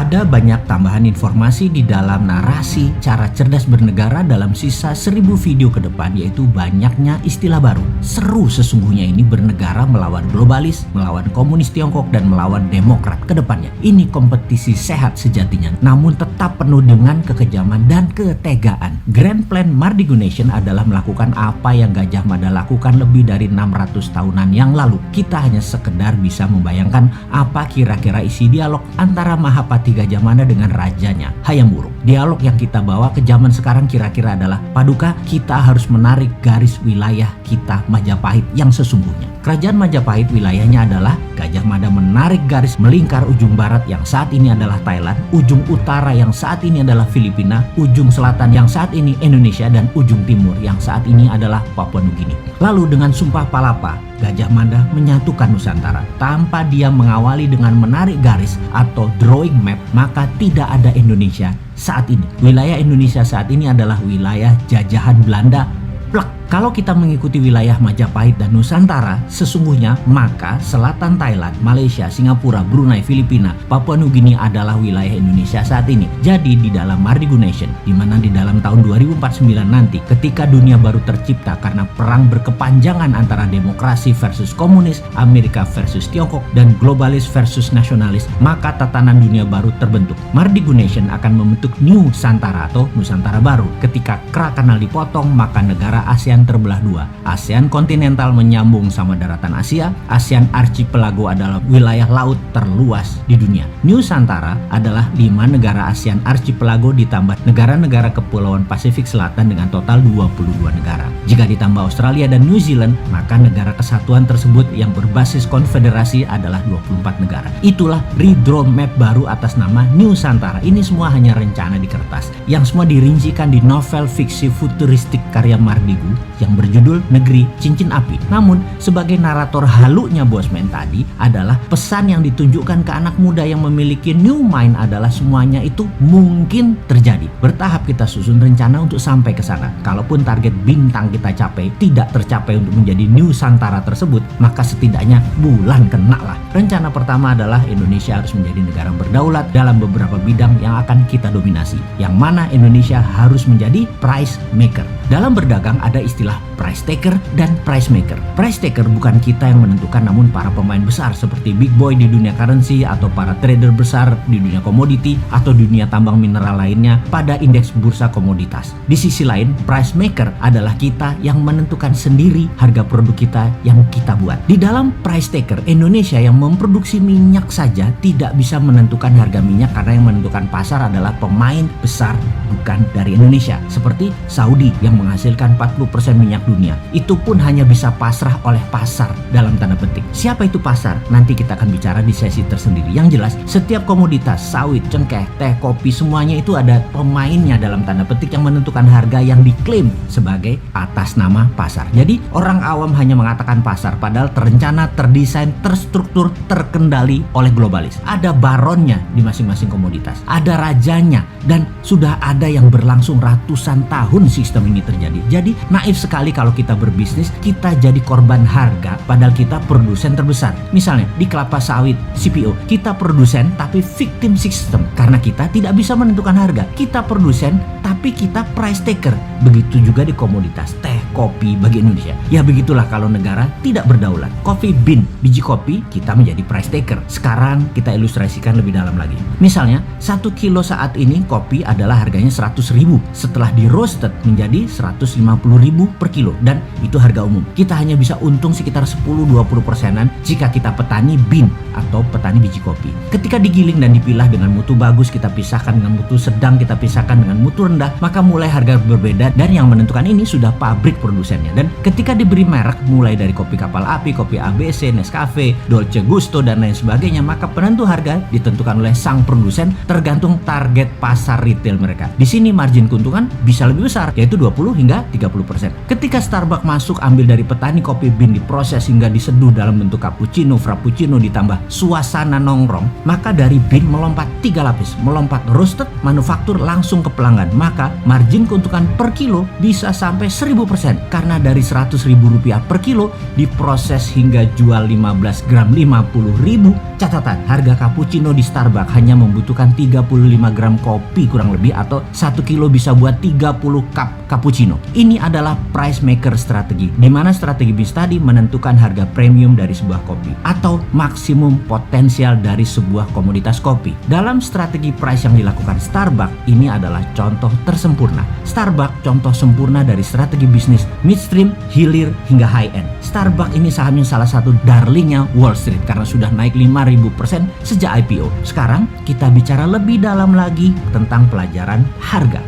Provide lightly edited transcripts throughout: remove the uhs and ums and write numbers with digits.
Ada banyak tambahan informasi di dalam narasi cara cerdas bernegara dalam sisa 1000 video ke depan, yaitu banyaknya istilah baru. Seru sesungguhnya ini bernegara melawan globalis, melawan komunis Tiongkok, dan melawan demokrat ke depannya. Ini kompetisi sehat sejatinya, namun tetap penuh dengan kekejaman dan ketegaan. Grand Plan Mardigu Nation adalah melakukan apa yang Gajah Mada lakukan lebih dari 600 tahunan yang lalu. Kita hanya sekedar bisa membayangkan apa kira-kira isi dialog antara Mahapati Gajah Mada dengan rajanya Hayam Wuruk. Dialog yang kita bawa ke zaman sekarang kira-kira adalah, Paduka, kita harus menarik garis wilayah kita Majapahit yang sesungguhnya. Kerajaan Majapahit wilayahnya adalah Gajah Mada menarik garis melingkar ujung barat yang saat ini adalah Thailand, ujung utara yang saat ini adalah Filipina, ujung selatan yang saat ini Indonesia, dan ujung timur yang saat ini adalah Papua Nugini. Lalu dengan Sumpah Palapa, Gajah Mada menyatukan Nusantara. Tanpa dia mengawali dengan menarik garis atau drawing map, maka tidak ada Indonesia saat ini. Wilayah Indonesia saat ini adalah wilayah jajahan Belanda. Plek. Kalau kita mengikuti wilayah Majapahit dan Nusantara, sesungguhnya maka selatan Thailand, Malaysia, Singapura, Brunei, Filipina, Papua Nugini adalah wilayah Indonesia saat ini. Jadi di dalam Mardigu Nation, di mana di dalam tahun 2049 nanti, ketika dunia baru tercipta karena perang berkepanjangan antara demokrasi versus komunis, Amerika versus Tiongkok, dan globalis versus nasionalis, maka tatanan dunia baru terbentuk. Mardigu Nation akan membentuk New Nusantara atau Nusantara baru. Ketika Kra Kanal dipotong, maka negara ASEAN terbelah dua. ASEAN kontinental menyambung sama daratan Asia. ASEAN Archipelago adalah wilayah laut terluas di dunia. Nusantara adalah 5 negara ASEAN Archipelago ditambah negara-negara kepulauan Pasifik Selatan dengan total 22 negara. Jika ditambah Australia dan New Zealand, maka negara kesatuan tersebut yang berbasis konfederasi adalah 24 negara. Itulah redraw map baru atas nama Nusantara. Ini semua hanya rencana di kertas, yang semua dirincikan di novel fiksi futuristik karya Mardigu yang berjudul Negeri Cincin Api. Namun sebagai narator halunya Bosman tadi adalah pesan yang ditunjukkan ke anak muda yang memiliki new mind adalah semuanya itu mungkin terjadi. Bertahap kita susun rencana untuk sampai ke sana. Kalaupun target bintang kita capai tidak tercapai untuk menjadi Nusantara tersebut, maka setidaknya bulan kena lah. Rencana pertama adalah Indonesia harus menjadi negara berdaulat dalam beberapa bidang yang akan kita dominasi. Yang mana Indonesia harus menjadi price maker. Dalam berdagang ada istilah price taker dan price maker. Price taker bukan kita yang menentukan, namun para pemain besar seperti big boy di dunia currency atau para trader besar di dunia komoditi atau dunia tambang mineral lainnya pada indeks bursa komoditas. Di sisi lain, price maker adalah kita yang menentukan sendiri harga produk kita yang kita buat. Di dalam price taker, Indonesia yang memproduksi minyak saja tidak bisa menentukan harga minyak karena yang menentukan pasar adalah pemain besar bukan dari Indonesia. Seperti Saudi yang menghasilkan 40% minyak dunia, itu pun hanya bisa pasrah oleh pasar dalam tanda petik. Siapa itu pasar? Nanti kita akan bicara di sesi tersendiri. Yang jelas, setiap komoditas, sawit, cengkeh, teh, kopi, semuanya itu ada pemainnya dalam tanda petik yang menentukan harga yang diklaim sebagai atas nama pasar. Jadi orang awam hanya mengatakan pasar, padahal terencana, terdesain, terstruktur, terkendali oleh globalis. Ada baronnya di masing-masing komoditas, ada rajanya, dan sudah ada yang berlangsung ratusan tahun sistem ini terjadi. Jadi naif sekali kalau kita berbisnis, kita jadi korban harga padahal kita produsen terbesar. Misalnya di kelapa sawit CPO, kita produsen tapi victim system karena kita tidak bisa menentukan harga. Kita produsen tapi kita price taker. Begitu juga di komoditas teh, kopi bagi Indonesia. Ya begitulah kalau negara tidak berdaulat. Coffee bean, biji kopi, kita menjadi price taker. Sekarang kita ilustrasikan lebih dalam lagi. Misalnya 1 kilo saat ini kopi adalah harganya 100.000. Setelah di roasted menjadi 150.000 per kilo, dan itu harga umum. Kita hanya bisa untung sekitar 10-20%-an jika kita petani bean atau petani biji kopi. Ketika digiling dan dipilah dengan mutu bagus, kita pisahkan dengan mutu sedang, kita pisahkan dengan mutu rendah, maka mulai harga berbeda, dan yang menentukan ini sudah pabrik produsennya. Dan ketika diberi merek mulai dari kopi kapal api, kopi ABC, Nescafe, Dolce Gusto dan lain sebagainya, maka penentu harga ditentukan oleh sang produsen tergantung target pasar retail mereka. Di sini margin keuntungan bisa lebih besar, yaitu 20 hingga 30%. Ketika Starbucks masuk ambil dari petani kopi bean, diproses hingga diseduh dalam bentuk cappuccino, frappuccino ditambah suasana nongkrong, maka dari bean melompat 3 lapis, melompat roasted, manufaktur langsung ke pelanggan. Maka margin keuntungan per kilo bisa sampai 1000% karena dari Rp100.000 per kilo diproses hingga jual 15 gram 50.000. Catatan, harga cappuccino di Starbucks hanya membutuhkan 35 gram kopi kurang lebih, atau 1 kilo bisa buat 30 cup cappuccino. Ini adalah price maker strategi, di mana strategi bis tadi menentukan harga premium dari sebuah kopi atau maksimum potensial dari sebuah komoditas kopi. Dalam strategi price yang dilakukan Starbucks, ini adalah contoh tersempurna. Starbucks contoh sempurna dari strategi bisnis midstream, hilir hingga high end. Starbucks ini sahamnya salah satu darlingnya Wall Street karena sudah naik 5.000% sejak IPO. Sekarang kita bicara lebih dalam lagi tentang pelajaran harga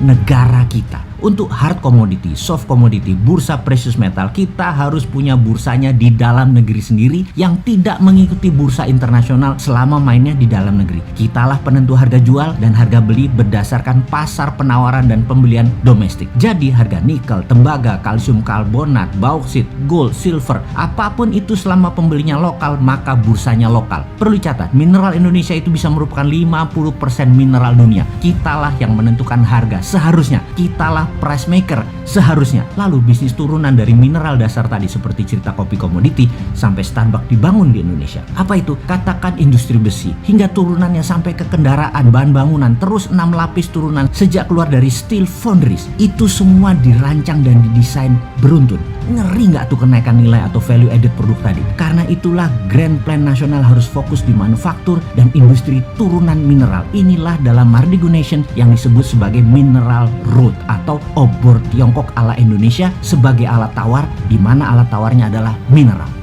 negara kita. Untuk hard commodity, soft commodity, bursa precious metal, kita harus punya bursanya di dalam negeri sendiri yang tidak mengikuti bursa internasional selama mainnya di dalam negeri. Kitalah penentu harga jual dan harga beli berdasarkan pasar penawaran dan pembelian domestik. Jadi harga nikel, tembaga, kalsium karbonat, bauksit, gold, silver, apapun itu selama pembelinya lokal, maka bursanya lokal. Perlu dicatat, mineral Indonesia itu bisa merupakan 50% mineral dunia. Kitalah yang menentukan harga seharusnya. Kitalah price maker seharusnya. Lalu bisnis turunan dari mineral dasar tadi seperti cerita kopi komoditi sampai Starbucks dibangun di Indonesia. Apa itu? Katakan industri besi hingga turunannya sampai ke kendaraan, bahan bangunan, terus 6 lapis turunan sejak keluar dari steel foundries. Itu semua dirancang dan didesain beruntun. Ngeri nggak tuh kenaikan nilai atau value added produk tadi? Karena itulah Grand Plan Nasional harus fokus di manufaktur dan industri turunan mineral. Inilah dalam Mardigu Nation yang disebut sebagai mineral road atau obor Tiongkok ala Indonesia sebagai alat tawar, di mana alat tawarnya adalah mineral.